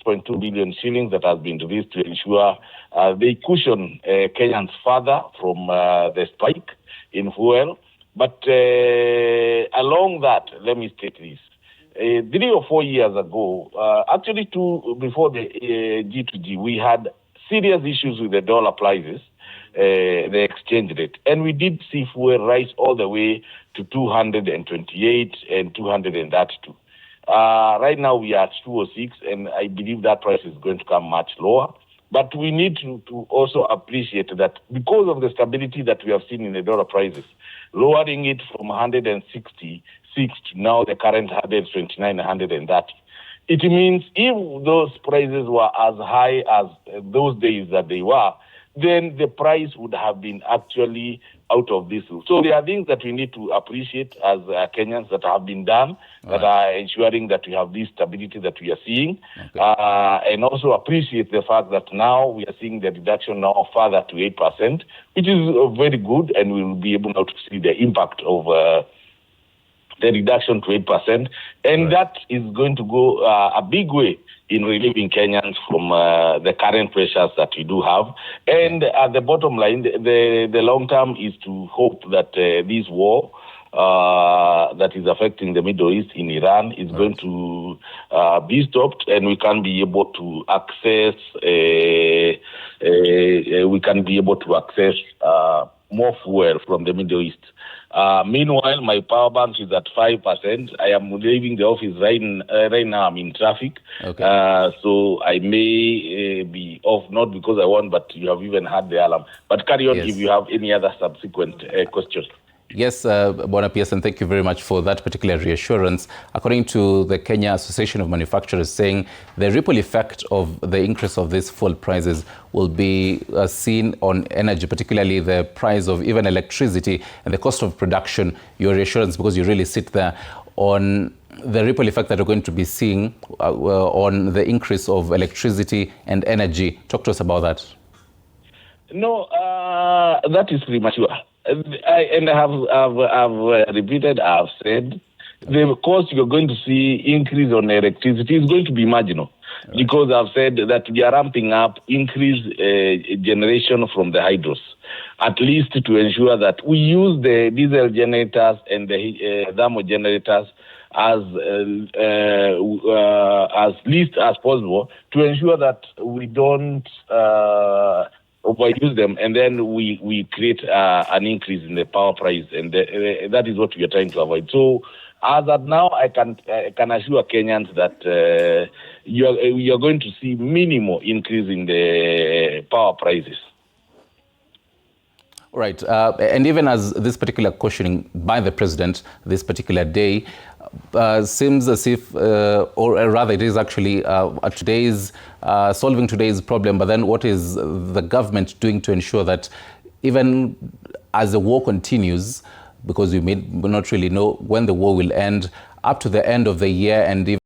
6.2 billion shillings that has been released to ensure they cushion Kenyans further from the spike in fuel. But along that, let me state this. 3 or 4 years ago, actually before the G2G, we had serious issues with the dollar prices, the exchange rate. And we did see fuel rise all the way to 228 and 232. Right now we are at 206, and I believe that price is going to come much lower. But we need to also appreciate that because of the stability that we have seen in the dollar prices, lowering it from 166 to now the current 129, 130. It means if those prices were as high as those days that they were, then the price would have been actually out of this. So there are things that we need to appreciate as Kenyans that have been done, that are ensuring that we have this stability that we are seeing, and also appreciate the fact that now we are seeing the reduction now further to 8%, which is very good, and we will be able now to see the impact of the reduction to 8%, and that is going to go a big way in relieving Kenyans from the current pressures that we do have. And at the bottom line, the long term is to hope that this war that is affecting the Middle East in Iran is going to be stopped, and we can be able to access more fuel from the Middle East. Meanwhile, my power bank is at 5%. I am leaving the office right now. I'm in traffic. So I may be off, not because I want, but you have even had the alarm. But carry on if you have any other subsequent questions. Yes, Bwana Pearson, thank you very much for that particular reassurance. According to the Kenya Association of Manufacturers, saying the ripple effect of the increase of these fuel prices will be seen on energy, particularly the price of even electricity and the cost of production. Your reassurance, because you really sit there on the ripple effect that we're going to be seeing on the increase of electricity and energy. Talk to us about that. No, that is premature. I have repeated, I've said, the cost you're going to see increase on electricity is going to be marginal, because I've said that we are ramping up increased generation from the hydros, at least to ensure that we use the diesel generators and the thermal generators as least as possible, to ensure that we don't overuse them, and then we create an increase in the power price, and that is what we are trying to avoid. So as of now, I can assure Kenyans that you are going to see minimal increase in the power prices. All right, and even as this particular questioning by the president this particular day seems as if, or rather it is actually solving today's problem, but then what is the government doing to ensure that even as the war continues, because we may not really know when the war will end, up to the end of the year and even